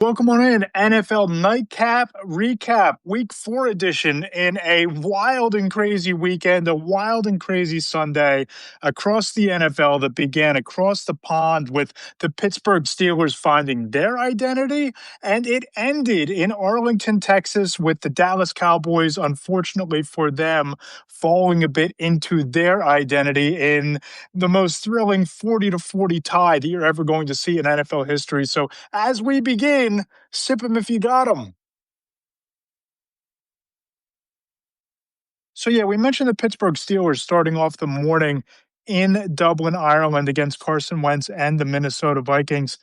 Welcome on in, NFL Nightcap Recap, Week 4 edition, in a wild and crazy weekend, a wild and crazy Sunday across the NFL that began across the pond with the Pittsburgh Steelers finding their identity, and it ended in Arlington, Texas, with the Dallas Cowboys, unfortunately for them, falling a bit into their identity in the most thrilling 40-40 tie that you're ever going to see in NFL history. So as we begin, sip 'em if you got 'em. So, yeah, we mentioned the Pittsburgh Steelers starting off the morning in Dublin, Ireland against Carson Wentz and the Minnesota Vikings.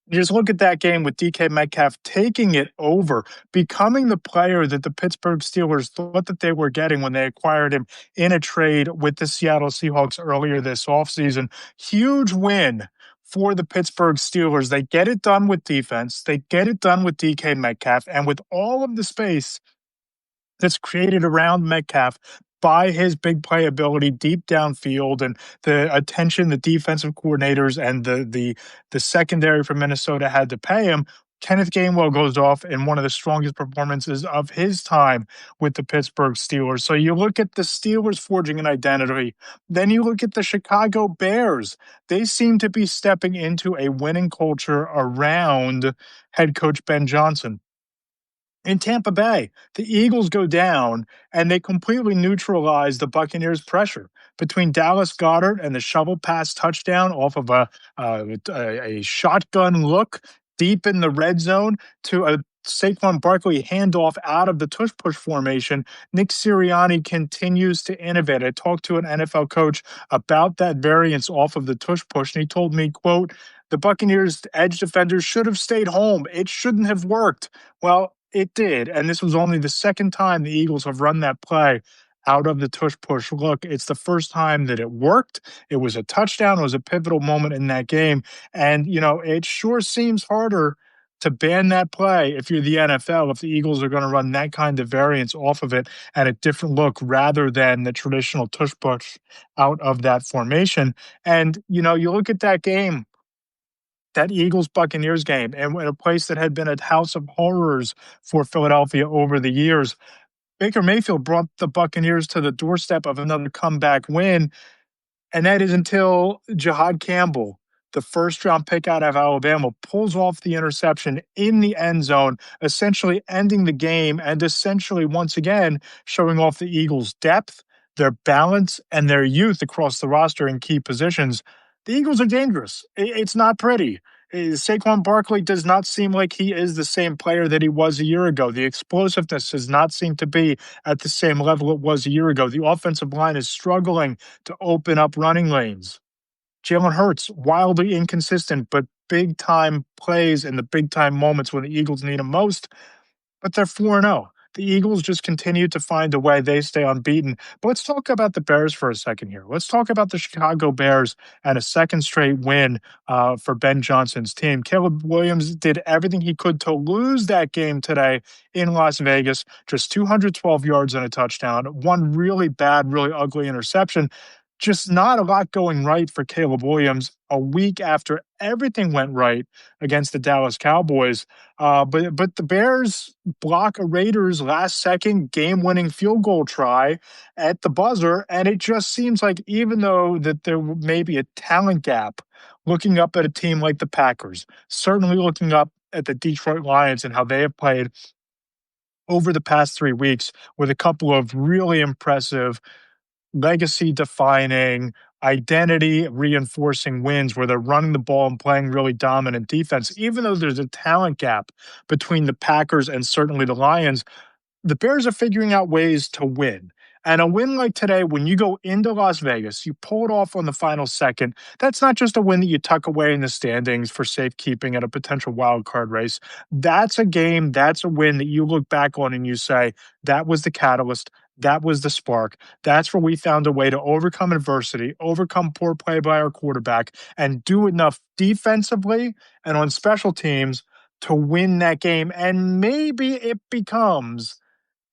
You just look at that game with DK Metcalf taking it over, becoming the player that the Pittsburgh Steelers thought that they were getting when they acquired him in a trade with the Seattle Seahawks earlier this offseason. Huge win for the Pittsburgh Steelers. They get it done with defense, they get it done with DK Metcalf, and with all of the space that's created around Metcalf by his big playability deep downfield and the attention the defensive coordinators and the secondary from Minnesota had to pay him. Kenneth Gainwell goes off in one of the strongest performances of his time with the Pittsburgh Steelers. So you look at the Steelers forging an identity, then you look at the Chicago Bears. They seem to be stepping into a winning culture around head coach Ben Johnson. In Tampa Bay, the Eagles go down and they completely neutralize the Buccaneers' pressure between Dallas Goedert and the shovel pass touchdown off of a shotgun look deep in the red zone to a Saquon Barkley handoff out of the tush push formation. Nick Sirianni continues to innovate. I talked to an NFL coach about that variance off of the tush push, and he told me, quote, the Buccaneers edge defenders should have stayed home. It shouldn't have worked. Well, it did, and this was only the second time the Eagles have run that play out of the tush push look. It's the first time that it worked. It was a touchdown. It was a pivotal moment in that game. And, it sure seems harder to ban that play if you're the NFL, if the Eagles are going to run that kind of variance off of it and a different look rather than the traditional tush push out of that formation. And, you look at that game, that Eagles Buccaneers game, and in a place that had been a house of horrors for Philadelphia over the years. Baker Mayfield brought the Buccaneers to the doorstep of another comeback win, and that is until Jahad Campbell, the first round pick out of Alabama, pulls off the interception in the end zone, essentially ending the game and essentially once again showing off the Eagles' depth, their balance, and their youth across the roster in key positions. The Eagles are dangerous. It's not pretty. Saquon Barkley does not seem like he is the same player that he was a year ago. The explosiveness does not seem to be at the same level it was a year ago. The offensive line is struggling to open up running lanes. Jalen Hurts, wildly inconsistent, but big time plays in the big time moments when the Eagles need him most. But they're 4-0. The Eagles just continue to find a way. They stay unbeaten. But let's talk about the Bears for a second here. Let's talk about the Chicago Bears and a second straight win for Ben Johnson's team. Caleb Williams did everything he could to lose that game today in Las Vegas. Just 212 yards and a touchdown. One really bad, really ugly interception. Just not a lot going right for Caleb Williams a week after everything went right against the Dallas Cowboys. But the Bears block a Raiders last-second game-winning field goal try at the buzzer, and it just seems like even though that there may be a talent gap, looking up at a team like the Packers, certainly looking up at the Detroit Lions and how they have played over the past 3 weeks with a couple of really impressive legacy defining, identity reinforcing wins where they're running the ball and playing really dominant defense. Even though there's a talent gap between the Packers and certainly the Lions, the Bears are figuring out ways to win. And a win like today, when you go into Las Vegas, you pull it off on the final second. That's not just a win that you tuck away in the standings for safekeeping at a potential wild card race. That's a game, that's a win that you look back on and you say, that was the catalyst. That was the spark. That's where we found a way to overcome adversity, overcome poor play by our quarterback, and do enough defensively and on special teams to win that game. And maybe it becomes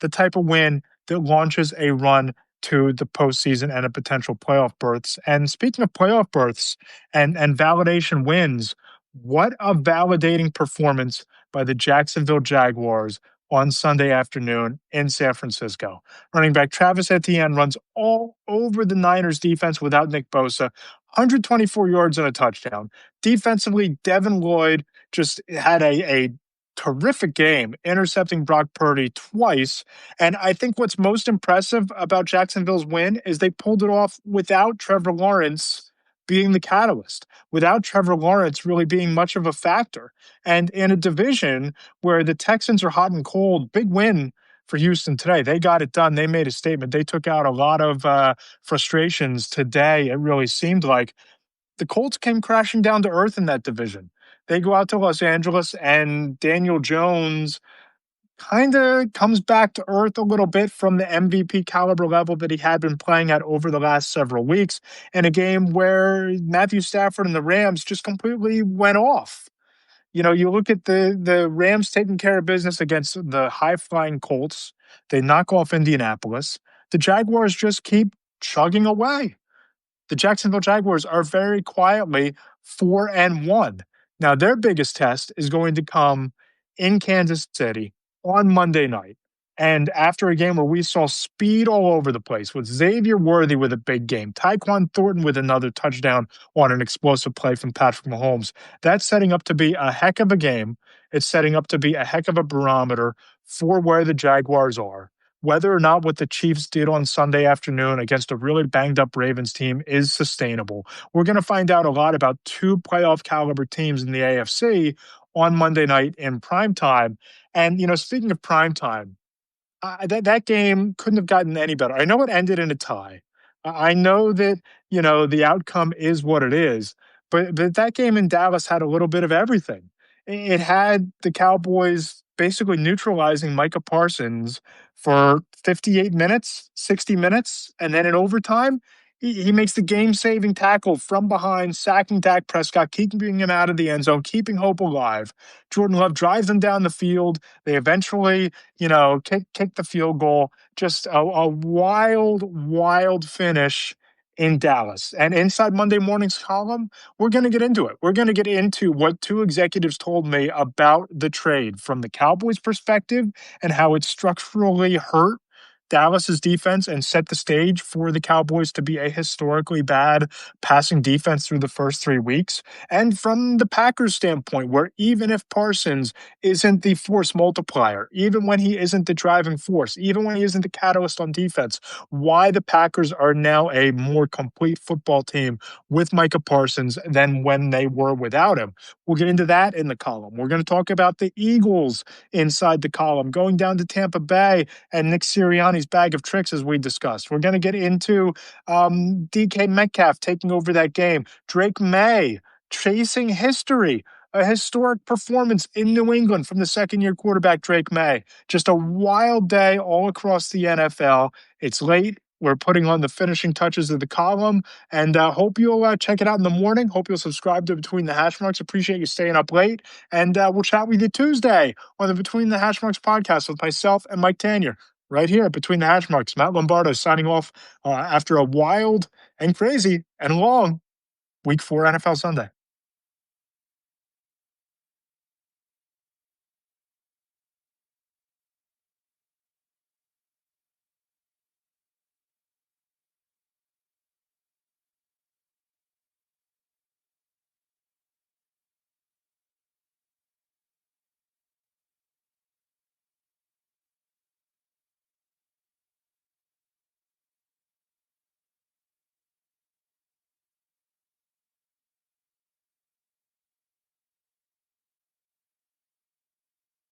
the type of win that launches a run to the postseason and a potential playoff berths. And speaking of playoff berths and validation wins, What a validating performance by the Jacksonville Jaguars on Sunday afternoon in San Francisco. Running back Travis Etienne runs all over the Niners defense without Nick Bosa, 124 yards and a touchdown. Defensively, Devin Lloyd just had a terrific game, intercepting Brock Purdy twice. And I think what's most impressive about Jacksonville's win is they pulled it off without Trevor Lawrence being the catalyst, without Trevor Lawrence really being much of a factor. And in a division where the Texans are hot and cold, big win for Houston today. They got it done. They made a statement. They took out a lot of frustrations today. It really seemed like the Colts came crashing down to earth in that division. They go out to Los Angeles, and Daniel Jones kind of comes back to earth a little bit from the MVP caliber level that he had been playing at over the last several weeks in a game where Matthew Stafford and the Rams just completely went off. You know, you look at the Rams taking care of business against the high-flying Colts. They knock off Indianapolis. The Jaguars just keep chugging away. The Jacksonville Jaguars are very quietly 4-1. Now, their biggest test is going to come in Kansas City on Monday night. And after a game where we saw speed all over the place, with Xavier Worthy with a big game, Tyquan Thornton with another touchdown on an explosive play from Patrick Mahomes, that's setting up to be a heck of a game. It's setting up to be a heck of a barometer for where the Jaguars are. Whether or not what the Chiefs did on Sunday afternoon against a really banged up Ravens team is sustainable. We're going to find out a lot about two playoff caliber teams in the AFC on Monday night in prime time. And, you know, speaking of prime time, that game couldn't have gotten any better. I know it ended in a tie. I know that, you know, the outcome is what it is, but that game in Dallas had a little bit of everything. It had the Cowboys basically neutralizing Micah Parsons for 58 minutes, 60 minutes, and then in overtime, he makes the game-saving tackle from behind, sacking Dak Prescott, keeping him out of the end zone, keeping hope alive. Jordan Love drives them down the field. They eventually, you know, kick the field goal. Just a wild, wild finish in Dallas. And inside Monday morning's column, we're going to get into it. We're going to get into what two executives told me about the trade from the Cowboys' perspective and how it structurally hurt Dallas's defense and set the stage for the Cowboys to be a historically bad passing defense through the first 3 weeks. And from the Packers' standpoint, where even if Parsons isn't the force multiplier, even when he isn't the driving force, even when he isn't the catalyst on defense, why the Packers are now a more complete football team with Micah Parsons than when they were without him. We'll get into that in the column. We're going to talk about the Eagles inside the column, going down to Tampa Bay and Nick Sirianni's bag of tricks, as we discussed. We're going to get into DK Metcalf taking over that game. Drake May chasing history, a historic performance in New England from the second-year quarterback Drake May. Just a wild day all across the NFL. It's late. We're putting on the finishing touches of the column, and hope you'll check it out in the morning. Hope you'll subscribe to Between the Hashmarks. Appreciate you staying up late, and we'll chat with you Tuesday on the Between the Hashmarks podcast with myself and Mike Tanier right here Between the Hashmarks. Matt Lombardo signing off after a wild and crazy and long Week 4 NFL Sunday.